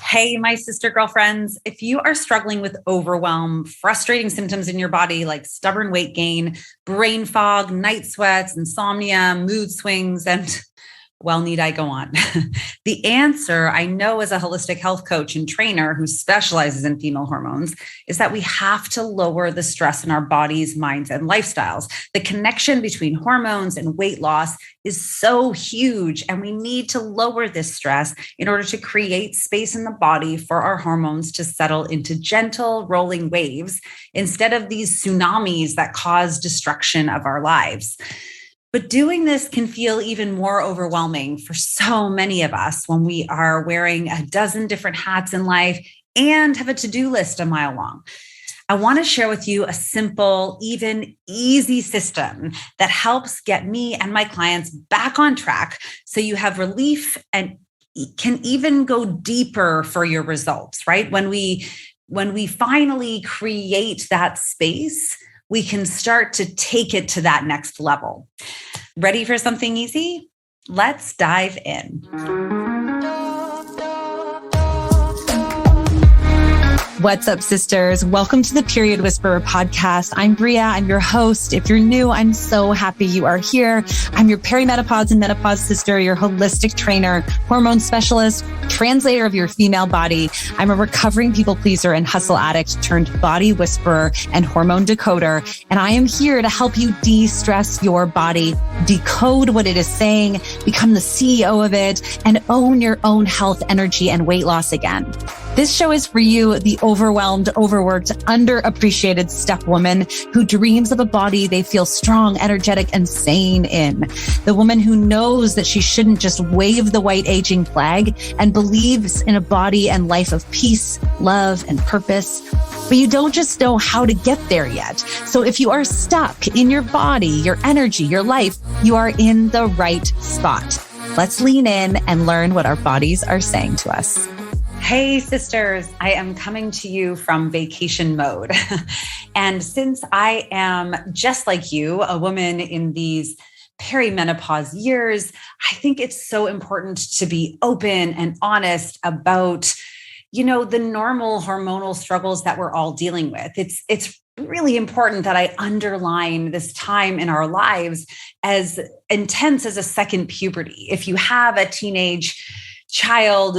Hey, my sister girlfriends, if you are struggling with overwhelm, frustrating symptoms in your body like stubborn weight gain, brain fog, night sweats, insomnia, mood swings, and well, need I go on? The answer, I know as a holistic health coach and trainer who specializes in female hormones, is that we have to lower the stress in our bodies, minds, and lifestyles. The connection between hormones and weight loss is so huge, and we need to lower this stress in order to create space in the body for our hormones to settle into gentle rolling waves instead of these tsunamis that cause destruction of our lives. But doing this can feel even more overwhelming for so many of us when we are wearing a dozen different hats in life and have a to-do list a mile long. I want to share with you a simple, even easy system that helps get me and my clients back on track so you have relief and can even go deeper for your results, right? When we finally create that space, we can start to take it to that next level. Ready for something easy? Let's dive in. What's up, sisters? Welcome to the Period Whisperer podcast. I'm Bria. I'm your host. If you're new, I'm so happy you are here. I'm your perimenopause and menopause sister, your holistic trainer, hormone specialist, translator of your female body. I'm a recovering people pleaser and hustle addict turned body whisperer and hormone decoder. And I am here to help you de-stress your body, decode what it is saying, become the CEO of it, and own your own health, energy, and weight loss again. This show is for you, the overwhelmed, overworked, underappreciated step woman who dreams of a body they feel strong, energetic, and sane in. The woman who knows that she shouldn't just wave the white aging flag and believes in a body and life of peace, love, and purpose. But you don't just know how to get there yet. So if you are stuck in your body, your energy, your life, you are in the right spot. Let's lean in and learn what our bodies are saying to us. Hey, sisters, I am coming to you from vacation mode. And since I am just like you, a woman in these perimenopause years, I think it's so important to be open and honest about, the normal hormonal struggles that we're all dealing with. It's really important that I underline this time in our lives as intense as a second puberty. If you have a teenage child,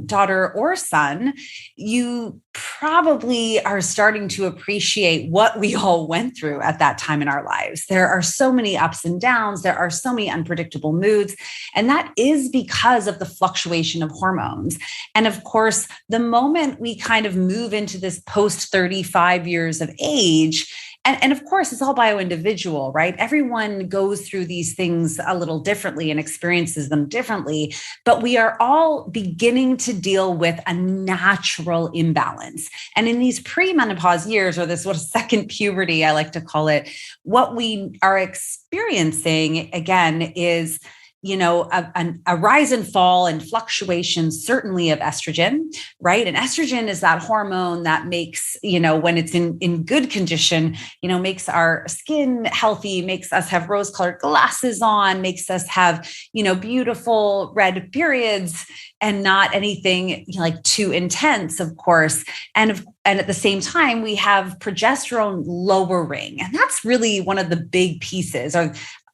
daughter, or son, you probably are starting to appreciate what we all went through at that time in our lives. There are so many ups and downs. There are so many unpredictable moods. And that is because of the fluctuation of hormones. And of course, the moment we kind of move into this post 35 years of age, and of course, it's all bio-individual, right? Everyone goes through these things a little differently and experiences them differently, but we are all beginning to deal with a natural imbalance. And in these pre-menopause years, or this sort of second puberty, I like to call it, what we are experiencing, again, is a rise and fall and fluctuation, certainly of estrogen, right? And estrogen is that hormone that makes, when it's in good condition, makes our skin healthy, makes us have rose-colored glasses on, makes us have, beautiful red periods and not anything like too intense, of course. And at the same time, we have progesterone lowering. And that's really one of the big pieces.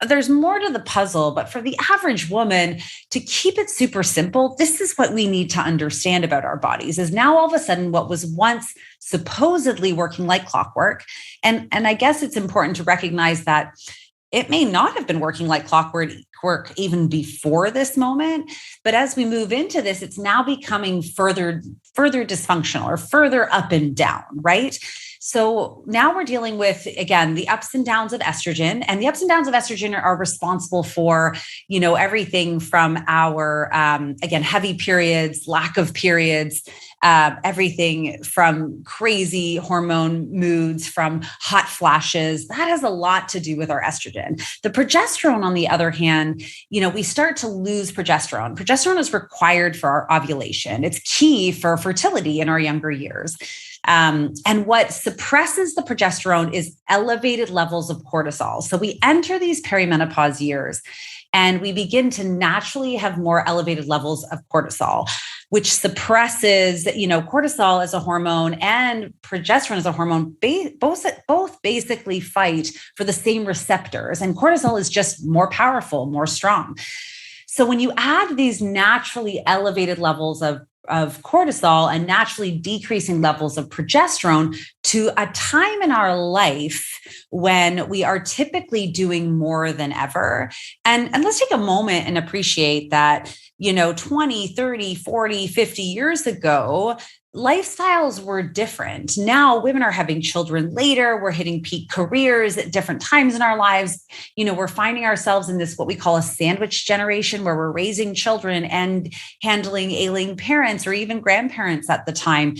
There's more to the puzzle, but for the average woman, to keep it super simple, this is what we need to understand about our bodies is now all of a sudden what was once supposedly working like clockwork. And I guess it's important to recognize that it may not have been working like clockwork even before this moment. But as we move into this, it's now becoming further dysfunctional or further up and down, right? So now we're dealing with, again, the ups and downs of estrogen, and the ups and downs of estrogen are responsible for, everything from our, again, heavy periods, lack of periods, everything from crazy hormone moods, from hot flashes. That has a lot to do with our estrogen. The progesterone, on the other hand, we start to lose progesterone. Progesterone is required for our ovulation. It's key for fertility in our younger years. And what suppresses the progesterone is elevated levels of cortisol. So we enter these perimenopause years, and we begin to naturally have more elevated levels of cortisol, which suppresses, cortisol as a hormone and progesterone as a hormone, both basically fight for the same receptors. And cortisol is just more powerful, more strong. So when you add these naturally elevated levels of cortisol and naturally decreasing levels of progesterone to a time in our life when we are typically doing more than ever. And let's take a moment and appreciate that, 20, 30, 40, 50 years ago, lifestyles were different. Now women are having children later. We're hitting peak careers at different times in our lives. We're finding ourselves in this, what we call a sandwich generation, where we're raising children and handling ailing parents or even grandparents at the time.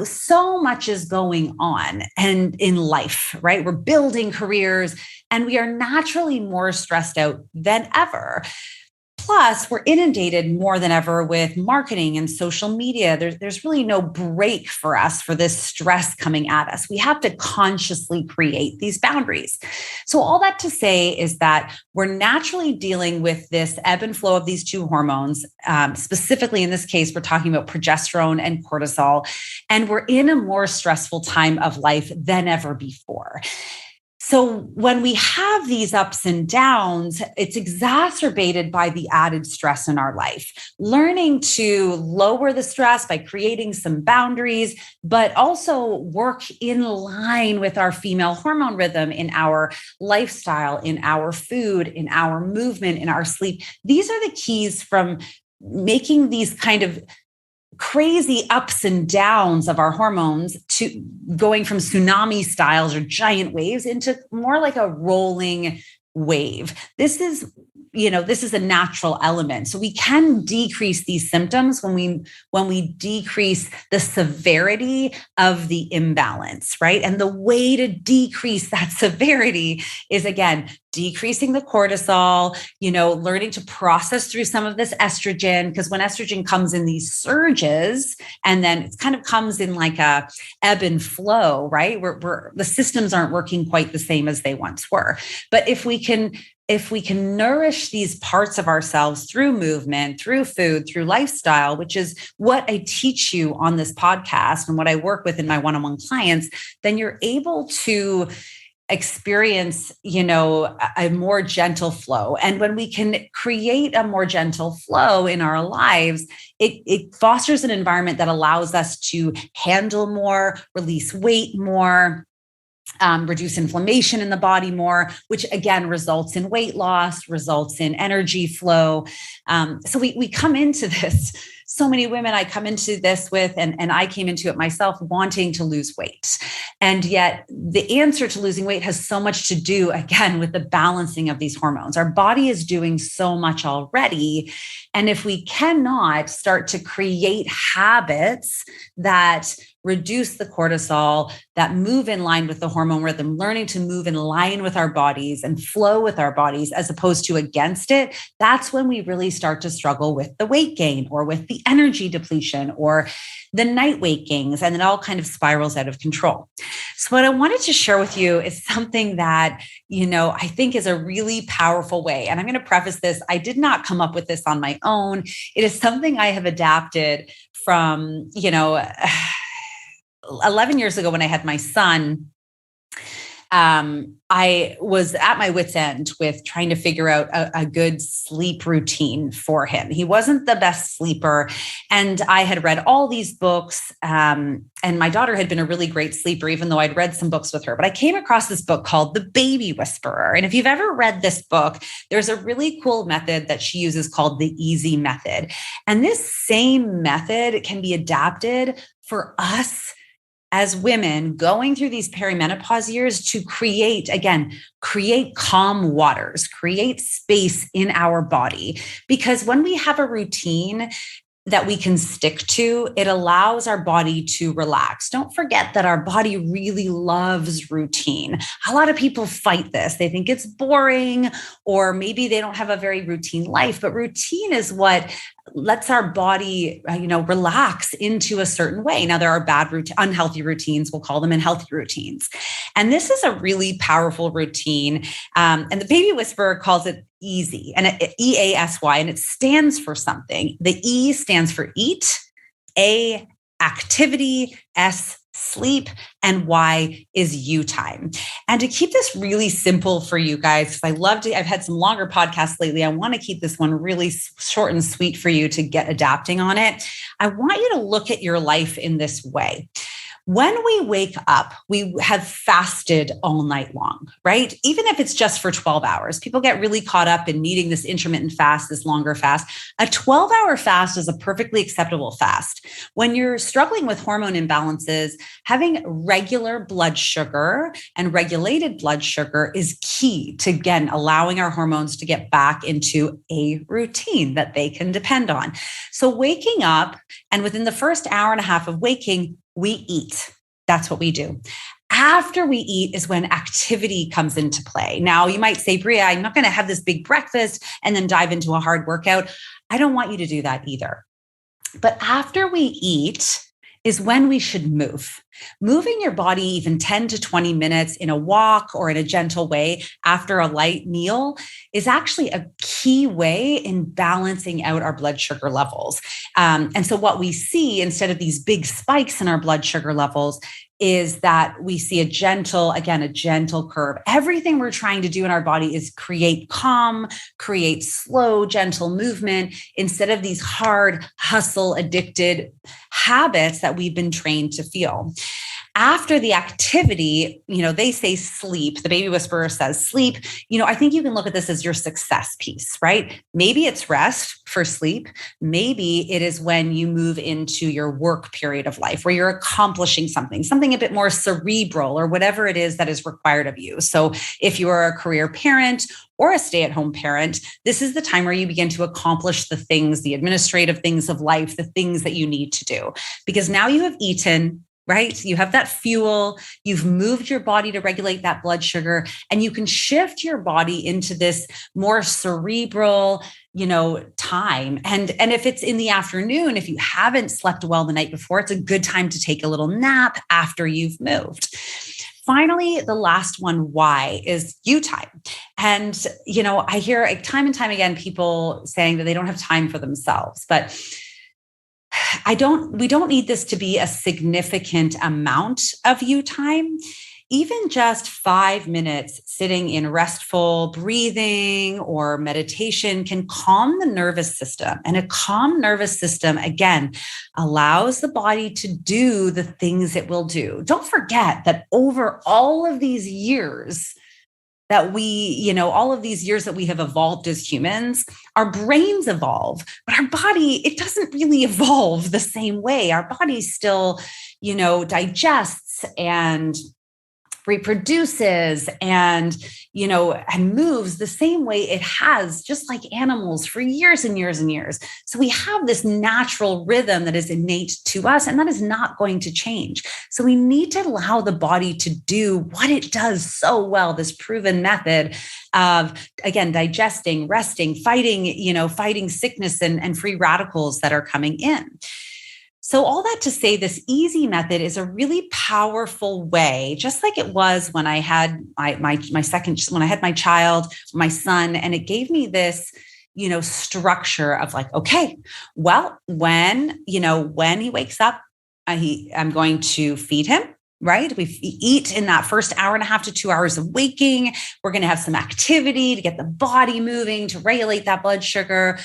So much is going on and in life, right? We're building careers and we are naturally more stressed out than ever. Plus, we're inundated more than ever with marketing and social media. There's really no break for us for this stress coming at us. We have to consciously create these boundaries. So all that to say is that we're naturally dealing with this ebb and flow of these two hormones. Specifically, in this case, we're talking about progesterone and cortisol, and we're in a more stressful time of life than ever before. So when we have these ups and downs, it's exacerbated by the added stress in our life. Learning to lower the stress by creating some boundaries, but also work in line with our female hormone rhythm in our lifestyle, in our food, in our movement, in our sleep. These are the keys from making these kind of crazy ups and downs of our hormones to going from tsunami styles or giant waves into more like a rolling wave. This is a natural element. So we can decrease these symptoms when we decrease the severity of the imbalance, right? And the way to decrease that severity is, again, decreasing the cortisol, learning to process through some of this estrogen, because when estrogen comes in these surges and then it kind of comes in like a ebb and flow, right? The systems aren't working quite the same as they once were. But if we can nourish these parts of ourselves through movement, through food, through lifestyle, which is what I teach you on this podcast and what I work with in my one-on-one clients, then you're able to experience, a more gentle flow. And when we can create a more gentle flow in our lives, it fosters an environment that allows us to handle more, release weight more, reduce inflammation in the body more, which again results in weight loss, results in energy flow. So we come into this, so many women I come into this with, and I came into it myself wanting to lose weight. And yet the answer to losing weight has so much to do, again, with the balancing of these hormones. Our body is doing so much already. And if we cannot start to create habits that reduce the cortisol, that move in line with the hormone rhythm, learning to move in line with our bodies and flow with our bodies as opposed to against it, that's when we really start to struggle with the weight gain or with the energy depletion or the night weight gains, and it all kind of spirals out of control. So what I wanted to share with you is something that, I think is a really powerful way. And I'm going to preface this. I did not come up with this on my own. It is something I have adapted from, 11 years ago when I had my son. I was at my wit's end with trying to figure out a good sleep routine for him. He wasn't the best sleeper. And I had read all these books. And my daughter had been a really great sleeper, even though I'd read some books with her. But I came across this book called The Baby Whisperer. And if you've ever read this book, there's a really cool method that she uses called the easy method. And this same method can be adapted for us as women going through these perimenopause years to create calm waters, create space in our body. Because when we have a routine that we can stick to, it allows our body to relax. Don't forget that our body really loves routine. A lot of people fight this. They think it's boring, or maybe they don't have a very routine life, but routine is what lets our body, relax into a certain way. Now, there are unhealthy routines, we'll call them, and healthy routines. And this is a really powerful routine. And the baby whisperer calls it easy, and EASY, and it stands for something. The E stands for eat, A, activity, S, sleep, and Y is you time. And to keep this really simple for you guys, because I've had some longer podcasts lately. I want to keep this one really short and sweet for you to get adapting on it. I want you to look at your life in this way. When we wake up, we have fasted all night long, right? Even if it's just for 12 hours, people get really caught up in needing this intermittent fast, this longer fast. A 12-hour fast is a perfectly acceptable fast. When you're struggling with hormone imbalances, having regular blood sugar and regulated blood sugar is key to, again, allowing our hormones to get back into a routine that they can depend on. So waking up, and within the first hour and a half of waking, we eat. That's what we do. After we eat is when activity comes into play. Now, you might say, Bria, I'm not going to have this big breakfast and then dive into a hard workout. I don't want you to do that either. But after we eat is when we should move. Moving your body even 10 to 20 minutes in a walk or in a gentle way after a light meal is actually a key way in balancing out our blood sugar levels. And so what we see, instead of these big spikes in our blood sugar levels, is that we see a gentle curve. Everything we're trying to do in our body is create calm, create slow, gentle movement instead of these hard, hustle, addicted habits that we've been trained to feel. After the activity, they say sleep. The baby whisperer says sleep. I think you can look at this as your success piece, right? Maybe it's rest for sleep. Maybe it is when you move into your work period of life where you're accomplishing something a bit more cerebral or whatever it is that is required of you. So if you are a career parent or a stay-at-home parent, this is the time where you begin to accomplish the things, the administrative things of life, the things that you need to do, because now you have eaten, right? You have that fuel, you've moved your body to regulate that blood sugar, and you can shift your body into this more cerebral, time. And if it's in the afternoon, if you haven't slept well the night before, it's a good time to take a little nap after you've moved. Finally, the last one, Y, is you time. And, I hear time and time again, people saying that they don't have time for themselves, but we don't need this to be a significant amount of you time. Even just 5 minutes sitting in restful breathing or meditation can calm the nervous system. And a calm nervous system, again, allows the body to do the things it will do. Don't forget that over all of these years that all of these years that we have evolved as humans, our brains evolve, but our body, it doesn't really evolve the same way. Our body still, digests and reproduces and moves the same way it has, just like animals, for years and years and years. So we have this natural rhythm that is innate to us, and that is not going to change. So we need to allow the body to do what it does so well, this proven method of, again, digesting, resting, fighting sickness and free radicals that are coming in. So all that to say, this easy method is a really powerful way, just like it was when I had when I had my child, my son, and it gave me this, structure of like, okay, well, when he wakes up, I'm going to feed him. Right? We eat in that first hour and a half to 2 hours of waking. We're going to have some activity to get the body moving, to regulate that blood sugar.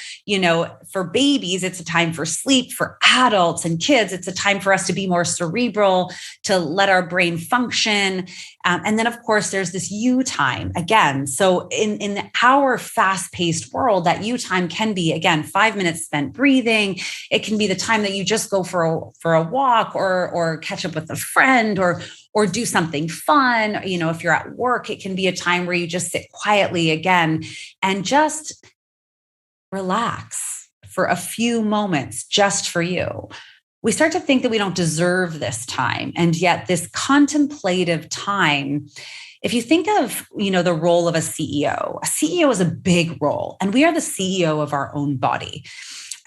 For babies, it's a time for sleep. For adults and kids, it's a time for us to be more cerebral, to let our brain function. And then, of course, there's this you time again. So in our fast-paced world, that you time can be, again, 5 minutes spent breathing. It can be the time that you just go for a walk or catch up with a friend or do something fun. If you're at work, it can be a time where you just sit quietly again and just relax for a few moments just for you. We start to think that we don't deserve this time. And yet this contemplative time, if you think of, the role of a CEO is a big role, and we are the CEO of our own body.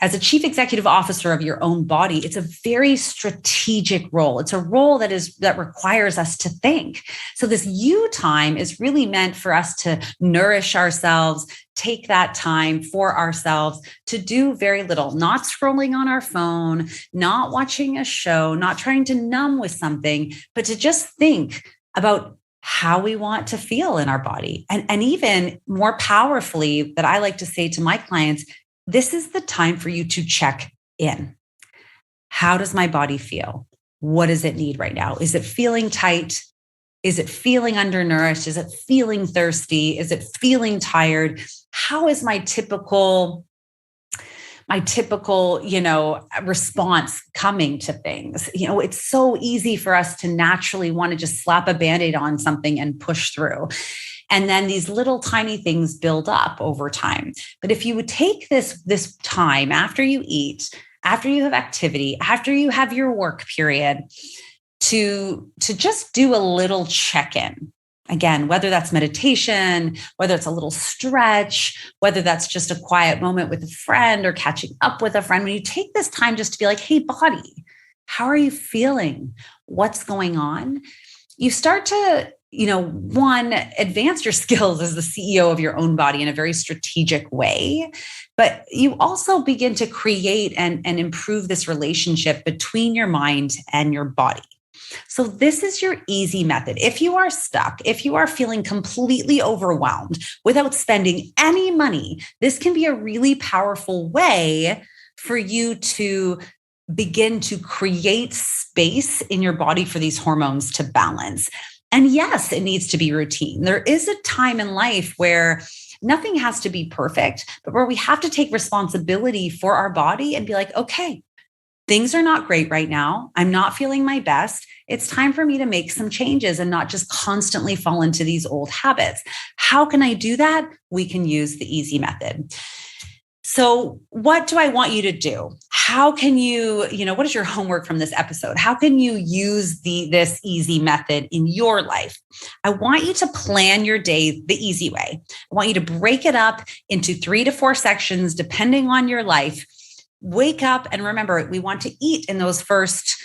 as a chief executive officer of your own body, it's a very strategic role. It's a role that requires us to think. So this you time is really meant for us to nourish ourselves, take that time for ourselves to do very little, not scrolling on our phone, not watching a show, not trying to numb with something, but to just think about how we want to feel in our body. And even more powerfully, that I like to say to my clients, this is the time for you to check in. How does my body feel? What does it need right now? Is it feeling tight? Is it feeling undernourished? Is it feeling thirsty? Is it feeling tired? How is my typical, response coming to things? It's so easy for us to naturally want to just slap a Band-Aid on something and push through. And then these little tiny things build up over time. But if you would take this time after you eat, after you have activity, after you have your work period, to just do a little check-in. Again, whether that's meditation, whether it's a little stretch, whether that's just a quiet moment with a friend or catching up with a friend, when you take this time just to be like, hey, body, how are you feeling? What's going on? You start to one, advance your skills as the CEO of your own body in a very strategic way, but you also begin to create and improve this relationship between your mind and your body. So this is your easy method. If you are stuck, if you are feeling completely overwhelmed without spending any money, this can be a really powerful way for you to begin to create space in your body for these hormones to balance. And yes, it needs to be routine. There is a time in life where nothing has to be perfect, but where we have to take responsibility for our body and be like, okay, things are not great right now. I'm not feeling my best. It's time for me to make some changes and not just constantly fall into these old habits. How can I do that? We can use the easy method. So what do I want you to do? How can you, what is your homework from this episode? How can you use this easy method in your life? I want you to plan your day the easy way. I want you to break it up into 3 to 4 sections, depending on your life. Wake up and remember, we want to eat in those first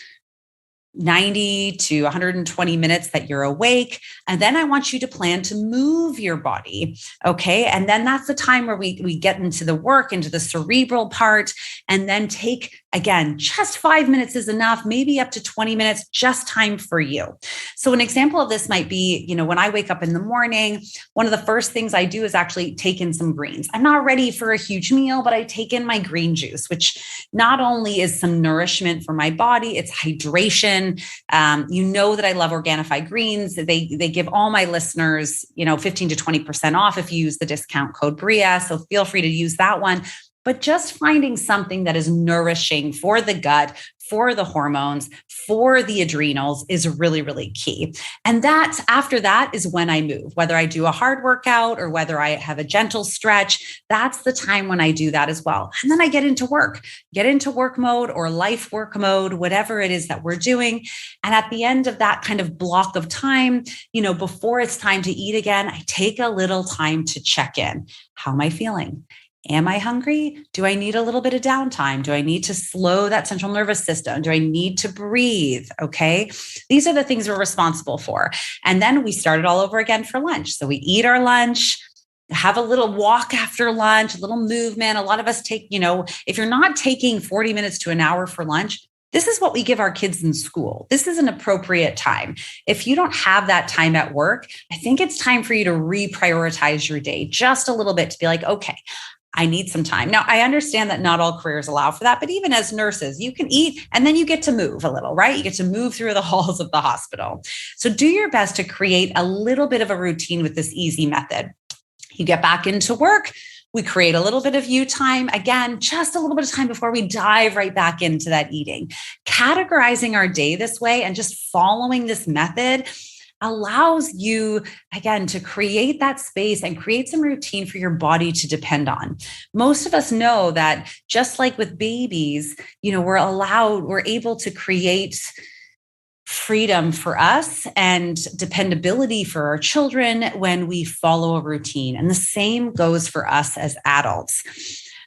90 to 120 minutes that you're awake. And then I want you to plan to move your body. Okay. And then that's the time where we get into the work, into the cerebral part, and then take, again, just 5 minutes is enough, maybe up to 20 minutes, just time for you. So an example of this might be, when I wake up in the morning, one of the first things I do is actually take in some greens. I'm not ready for a huge meal, but I take in my green juice, which not only is some nourishment for my body, it's hydration. That I love Organifi greens. They give all my listeners, 15 to 20% off if you use the discount code Bria. So feel free to use that one. But just finding something that is nourishing for the gut, for the hormones, for the adrenals is really, really key. And after that is when I move, whether I do a hard workout or whether I have a gentle stretch, that's the time when I do that as well. And then I get into work mode or life work mode, whatever it is that we're doing. And at the end of that kind of block of time, before it's time to eat again, I take a little time to check in. How am I feeling? Am I hungry? Do I need a little bit of downtime? Do I need to slow that central nervous system? Do I need to breathe? Okay. These are the things we're responsible for. And then we start it all over again for lunch. So we eat our lunch, have a little walk after lunch, a little movement. A lot of us take, if you're not taking 40 minutes to an hour for lunch, this is what we give our kids in school. This is an appropriate time. If you don't have that time at work, I think it's time for you to reprioritize your day just a little bit to be like, okay, I need some time. Now, I understand that not all careers allow for that, but even as nurses, you can eat and then you get to move a little, right? You get to move through the halls of the hospital. So do your best to create a little bit of a routine with this easy method. You get back into work. We create a little bit of you time. Again, just a little bit of time before we dive right back into that eating. Categorizing our day this way and just following this method allows you, again, to create that space and create some routine for your body to depend on. Most of us know that just like with babies, we're able to create freedom for us and dependability for our children when we follow a routine. And the same goes for us as adults.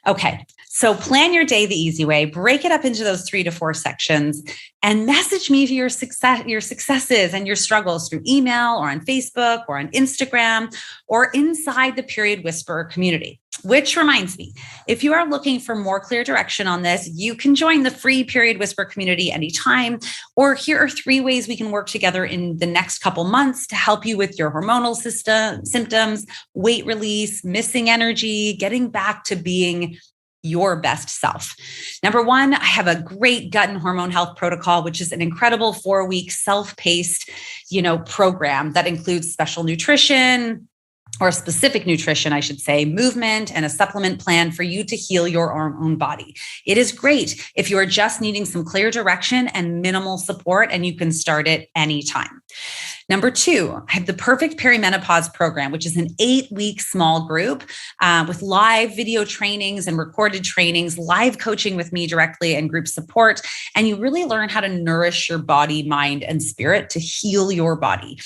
Okay, So plan your day the easy way, break it up into those 3 to 4 sections, and message me your successes and your struggles through email or on Facebook or on Instagram or inside the Period Whisperer community. Which reminds me, if you are looking for more clear direction on this, you can join the free Period Whisperer community anytime. Or here are 3 ways we can work together in the next couple months to help you with your hormonal symptoms, weight release, missing energy, getting back to being your best self. Number 1, I have a great gut and hormone health protocol, which is an incredible 4-week self-paced, program that includes special nutrition, or specific nutrition, I should say, movement, and a supplement plan for you to heal your own body. It is great if you are just needing some clear direction and minimal support, and you can start it anytime. Number 2, I have the Perfect Perimenopause program, which is an 8-week small group with live video trainings and recorded trainings, live coaching with me directly and group support. And you really learn how to nourish your body, mind, and spirit to heal your body.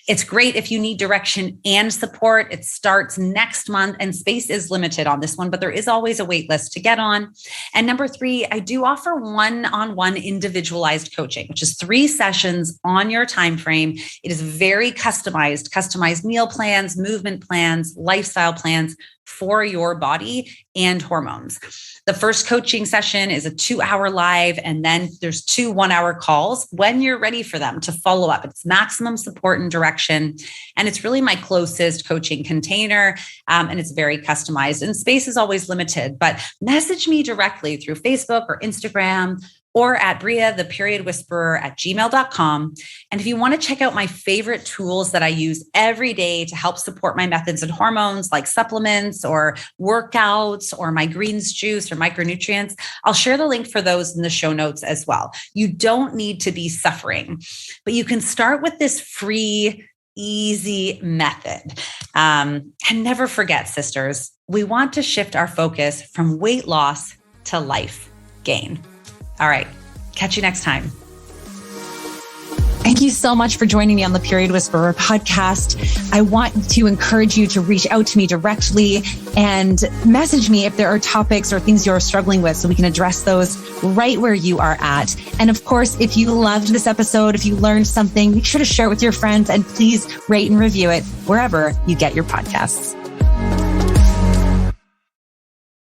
It's great if you need direction and support. It starts next month and space is limited on this one, but there is always a wait list to get on. And number 3, I do offer one-on-one individualized coaching, which is 3 sessions on your time frame. It is very customized meal plans, movement plans, lifestyle plans for your body and hormones. The first coaching session is a 2-hour live, and then there's 2 1-hour calls when you're ready for them to follow up. It's maximum support and direction. And it's really my closest coaching container. And it's very customized, and space is always limited, but message me directly through Facebook or Instagram, or at Bria, the Period Whisperer at gmail.com. And if you want to check out my favorite tools that I use every day to help support my methods and hormones, like supplements or workouts or my greens juice or micronutrients, I'll share the link for those in the show notes as well. You don't need to be suffering, but you can start with this free, easy method. And never forget, sisters, we want to shift our focus from weight loss to life gain. All right. Catch you next time. Thank you so much for joining me on the Period Whisperer podcast. I want to encourage you to reach out to me directly and message me if there are topics or things you're struggling with so we can address those right where you are at. And of course, if you loved this episode, if you learned something, make sure to share it with your friends and please rate and review it wherever you get your podcasts.